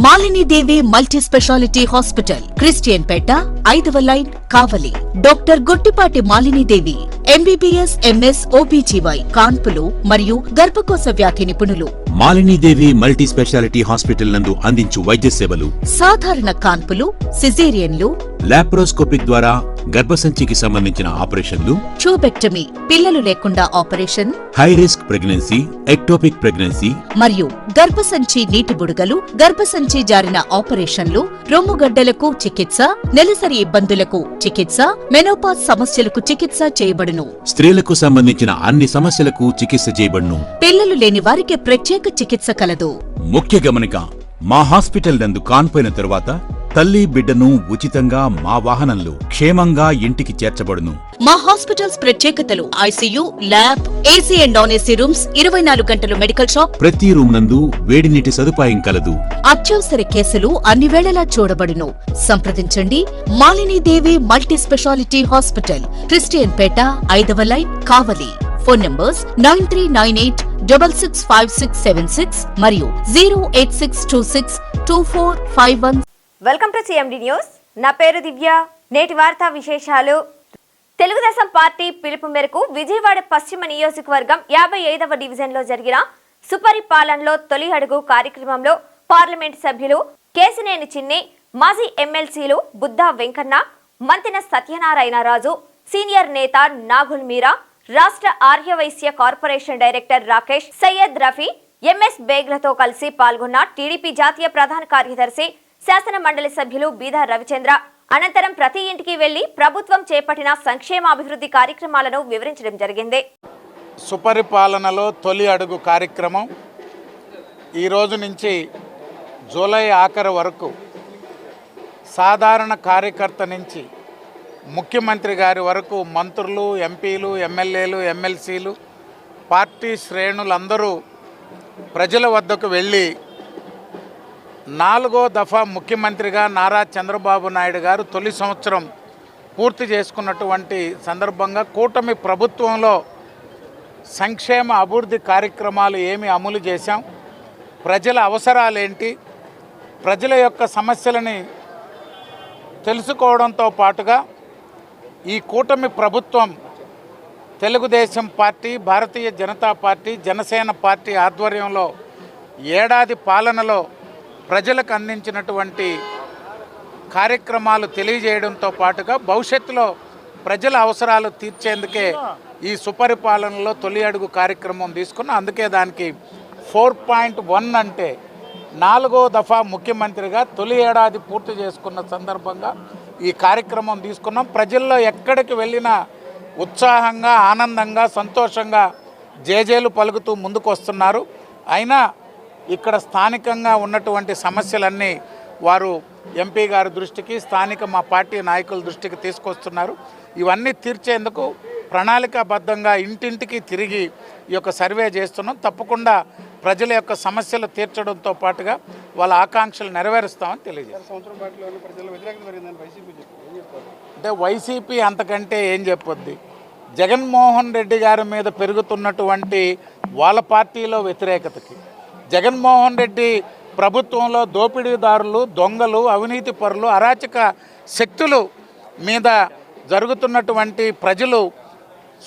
మాలిని దేవి multi speciality hospital, Christian పేట, 5వ line, కావలి. Doctor Guttipati Malini దేవి, MBBS, MS, OBGY, కాన్పులు మరియు గర్భకోశ వ్యాధి నిపుణులు. మాలినీదేవి మల్టీ స్పెషాలిటీ హాస్పిటల్ నందు అందించు వైద్య సేవలు: సాధారణ కాన్పులు, సిజేరియన్లు, లాప్రోస్కోపిక్ ద్వారా గర్భసంచికి సంబంధించిన ఆపరేషన్లు, ట్యూబెక్టమీ, పిల్లలు లేకుండా operation, high risk pregnancy, ectopic pregnancy మరియు గర్భసంచి నీటి బుడగలు, గర్భసంచి జారిన ఆపరేషన్లు, రొమ్ముగడ్డలకు చికిత్స, నెలసరి ఇబ్బందులకు చికిత్స, మెనోపాజ్ సమస్యలకు చికిత్స చేయబడును. స్త్రీలకు సంబంధించిన అన్ని సమస్యలకు చికిత్స చేయబడును. పిల్లలు లేని వారికి ప్రత్యేక చికిత్స కలదు. ముఖ్య గమనిక: మా హాస్పిటల్ నందు కాన్పోయిన తరువాత తల్లి బిడ్డను ఉచితంగా మా వాహనంలో క్షేమంగా ఇంటికి చేర్చబడును. మా హాస్పిటల్స్ ప్రత్యేకతలు: ICU, lab, AC and non AC rooms, 24 గంటలు మెడికల్ షాప్, ప్రతి రూమ్ నందు వేడి నీటి సదుపాయం కలదు. అత్యవసర కేసులు అన్ని వేళలా చూడబడును. సంప్రదించండి. మాలిని దేవి మల్టీ స్పెషాలిటీ హాస్పిటల్, క్రిస్టియన్ పేట, 5వ లైన్, కావలి. ఫోన్ నంబర్స్ 9398665676 మరియు 086262451. Welcome to CMD news. నా పేరు దివ్య. నేటి వార్తా విశేషాలు. తెలుగుదేశం పార్టీ పిలుపు మేరకు విజయవాడ పశ్చిమ నియోజకవర్గం 55వ డివిజన్లో జరిగిన సుపరిపాలనలో తొలి అడుగు కార్యక్రమంలో పార్లమెంటు సభ్యులు కేశినేని చిన్ని, మాజీ ఎమ్మెల్సీలు బుద్దా వెంకన్న, మంతిన సత్యనారాయణ రాజు, సీనియర్ నేత నాగుల్ మీరా, రాష్ట్ర Aryavysya corporation director Rakesh, Syed Rafi, MS బేగ్లతో కలిసి పాల్గొన్న టీడీపీ జాతీయ ప్రధాన కార్యదర్శి, శాసన మండలి సభ్యులు బీదా రవిచంద్ర అనంతరం ప్రతి ఇంటికి వెళ్లి ప్రభుత్వం చేపట్టిన సంక్షేమాభివృద్ధి కార్యక్రమాలను వివరించడం జరిగింది. సుపరిపాలనలో తొలి అడుగు కార్యక్రమం ఈ రోజు నుంచి జూలై ఆఖరు వరకు సాధారణ కార్యకర్త నుంచి ముఖ్యమంత్రి గారి వరకు మంత్రులు, ఎంపీలు, ఎమ్మెల్యేలు, ఎమ్మెల్సీలు, పార్టీ శ్రేణులందరూ ప్రజల వద్దకు వెళ్ళి 4వ దఫా ముఖ్యమంత్రిగా నారా చంద్రబాబు నాయుడు గారు తొలి సంవత్సరం పూర్తి చేసుకున్నటువంటి సందర్భంగా కూటమి ప్రభుత్వంలో సంక్షేమ అభివృద్ధి కార్యక్రమాలు ఏమి అమలు చేశాం, ప్రజల అవసరాలేంటి, ప్రజల యొక్క సమస్యలని తెలుసుకోవడంతో పాటుగా ఈ కూటమి ప్రభుత్వం Telugu Desam party, Bharatiya Janata party, Janasena party ఆధ్వర్యంలో ఏడాది పాలనలో ప్రజలకు అందించినటువంటి కార్యక్రమాలు తెలియజేయడంతో పాటుగా భవిష్యత్తులో ప్రజల అవసరాలు తీర్చేందుకే ఈ సుపరిపాలనలో తొలి అడుగు కార్యక్రమం తీసుకున్నాం. అందుకే దానికి 4.1 అంటే 4వ దఫా ముఖ్యమంత్రిగా తొలి ఏడాది పూర్తి చేసుకున్న సందర్భంగా ఈ కార్యక్రమం తీసుకున్నాం. ప్రజల్లో ఎక్కడికి వెళ్ళినా ఉత్సాహంగా, ఆనందంగా, సంతోషంగా జేజేలు పలుకుతూ ముందుకు వస్తున్నారు. అయినా ఇక్కడ స్థానికంగా ఉన్నటువంటి సమస్యలన్నీ వారు ఎంపీ గారి దృష్టికి, స్థానిక మా పార్టీ నాయకుల దృష్టికి తీసుకొస్తున్నారు. ఇవన్నీ తీర్చేందుకు ప్రణాళికాబద్ధంగా ఇంటింటికి తిరిగి ఈ యొక్క సర్వే చేస్తున్నాం. తప్పకుండా ప్రజల యొక్క సమస్యలు తీర్చడంతో పాటుగా వాళ్ళ ఆకాంక్షలు నెరవేరుస్తామని తెలియజేస్తాం. అంటే వైసీపీ అంతకంటే ఏం చెప్పొద్ది, జగన్మోహన్ రెడ్డి గారి మీద పెరుగుతున్నటువంటి వాళ్ళ పార్టీలో వ్యతిరేకతకి, జగన్మోహన్ రెడ్డి ప్రభుత్వంలో దోపిడీదారులు, దొంగలు, అవినీతి పరులు, అరాచక శక్తులు మీద జరుగుతున్నటువంటి ప్రజలు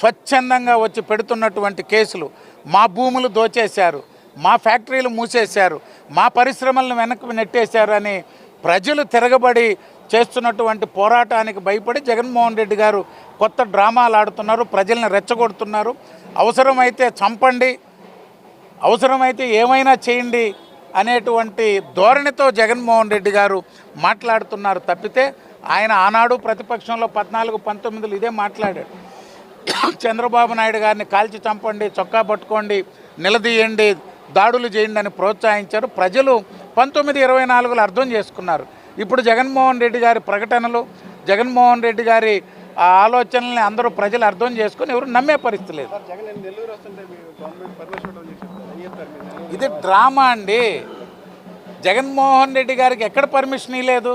స్వచ్ఛందంగా వచ్చి పెడుతున్నటువంటి కేసులు, మా భూములు దోచేశారు, మా ఫ్యాక్టరీలు మూసేశారు, మా పరిశ్రమలను వెనక్కి నెట్టేశారు అని ప్రజలు తిరగబడి చేస్తున్నటువంటి పోరాటానికి భయపడి జగన్మోహన్ రెడ్డి గారు కొత్త డ్రామాలు ఆడుతున్నారు, ప్రజల్ని రెచ్చగొడుతున్నారు. అవసరమైతే చంపండి, అవసరమైతే ఏమైనా చేయండి అనేటువంటి ధోరణితో జగన్మోహన్ రెడ్డి గారు మాట్లాడుతున్నారు తప్పితే ఆయన ఆనాడు ప్రతిపక్షంలో 14-19 ఇదే మాట్లాడాడు. చంద్రబాబు నాయుడు గారిని కాల్చి చంపండి, చొక్కా పట్టుకోండి, నిలదీయండి, దాడులు చేయండి అని ప్రోత్సహించారు. ప్రజలు 1924లో అర్థం చేసుకున్నారు. ఇప్పుడు జగన్మోహన్ రెడ్డి గారి ప్రకటనలు, జగన్మోహన్ రెడ్డి గారి ఆలోచనల్ని అందరూ ప్రజలు అర్థం చేసుకొని ఎవరు నమ్మే పరిస్థితి లేదు. ఇది డ్రామా అండి. జగన్మోహన్ రెడ్డి గారికి ఎక్కడ పర్మిషన్ ఇవ్వలేదు.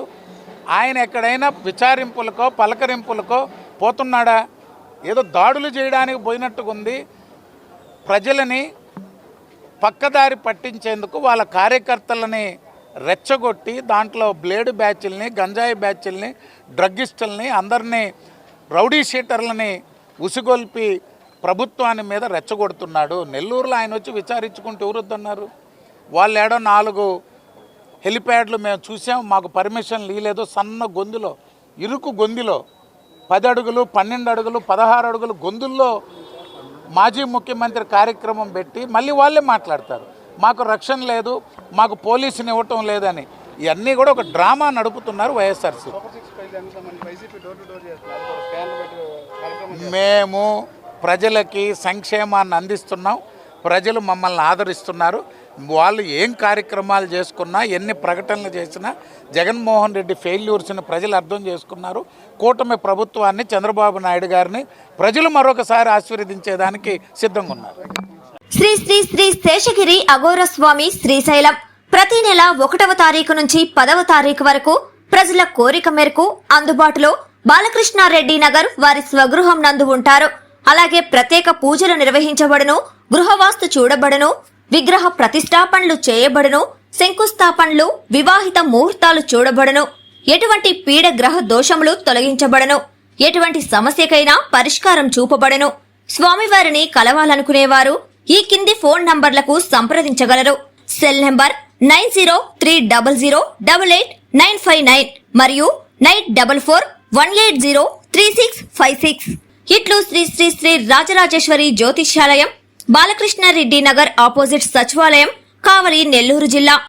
ఆయన ఎక్కడైనా విచారింపులకో పలకరింపులకో పోతున్నాడా? ఏదో దాడులు చేయడానికి పోయినట్టుగా ఉంది. ప్రజలని పక్కదారి పట్టించేందుకు, వాళ్ళ కార్యకర్తలని రెచ్చగొట్టి దాంట్లో బ్లేడ్ బ్యాచ్ల్ని, గంజాయి బ్యాచ్ల్ని, డ్రగ్గిస్టుల్ని, అందరినీ రౌడీ షీటర్లని ఉసిగొల్పి ప్రభుత్వాన్ని మీద రెచ్చగొడుతున్నాడు. నెల్లూరులో ఆయన వచ్చి విచారించుకుంటూ ఎవరొద్దన్నారు? వాళ్ళు ఏడో 4 హెలిప్యాడ్లు మేము చూసాం, మాకు పర్మిషన్ లేదు. సన్న గొంతులో, ఇరుకు గొంతులో 10 అడుగులు, 12 అడుగులు, 16 అడుగులు గొంతుల్లో మాజీ ముఖ్యమంత్రి కార్యక్రమం పెట్టి మళ్ళీ వాళ్ళే మాట్లాడతారు, మాకు రక్షణ లేదు, మాకు పోలీసుని ఇవ్వటం లేదని. ఇవన్నీ కూడా ఒక డ్రామా నడుపుతున్నారు వైఎస్ఆర్సీ. మేము ప్రజలకి సంక్షేమాన్ని అందిస్తున్నాం, ప్రజలు మమ్మల్ని ఆదరిస్తున్నారు. వాళ్ళు ఏం కార్యక్రమాలు చేసుకున్నా, ఎన్ని ప్రకటనలు చేసినా జగన్మోహన్ రెడ్డి ఫెయిల్యూర్స్ని ప్రజలు అర్థం చేసుకున్నారు. కూటమి ప్రభుత్వాన్ని, చంద్రబాబు నాయుడు గారిని ప్రజలు మరొకసారి ఆశీర్వదించేదానికి సిద్ధంగా ఉన్నారు. శ్రీ శ్రీ శ్రీ శేషగిరి అఘోర స్వామి శ్రీశైలం ప్రతి నెల 1వ తారీఖు నుంచి 10వ తారీఖు వరకు ప్రజల కోరిక మేరకు అందుబాటులో బాలకృష్ణారెడ్డి నగర్ వారి స్వగృహం నందు ఉంటారు. అలాగే ప్రత్యేక పూజలు నిర్వహించబడును, గృహవాస్తు చూడబడును, విగ్రహ ప్రతిష్టాపనలు చేయబడును, శంకుస్థాపనలు, వివాహిత ముహూర్తాలు చూడబడును, ఎటువంటి పీడ గ్రహ దోషములు తొలగించబడును, ఎటువంటి సమస్యకైనా పరిష్కారం చూపబడును. స్వామివారిని కలవాలనుకునేవారు ఈ కింది ఫోన్ నంబర్లకు సంప్రదించగలరు. సెల్ నంబర్ 9030088959 మరియు 9441803656. ఇట్లు శ్రీ శ్రీ శ్రీ రాజరాజేశ్వరి జ్యోతిష్యాలయం, బాలకృష్ణారెడ్డి నగర్ ఆపోజిట్ సచివాలయం, కావలి, నెల్లూరు జిల్లా.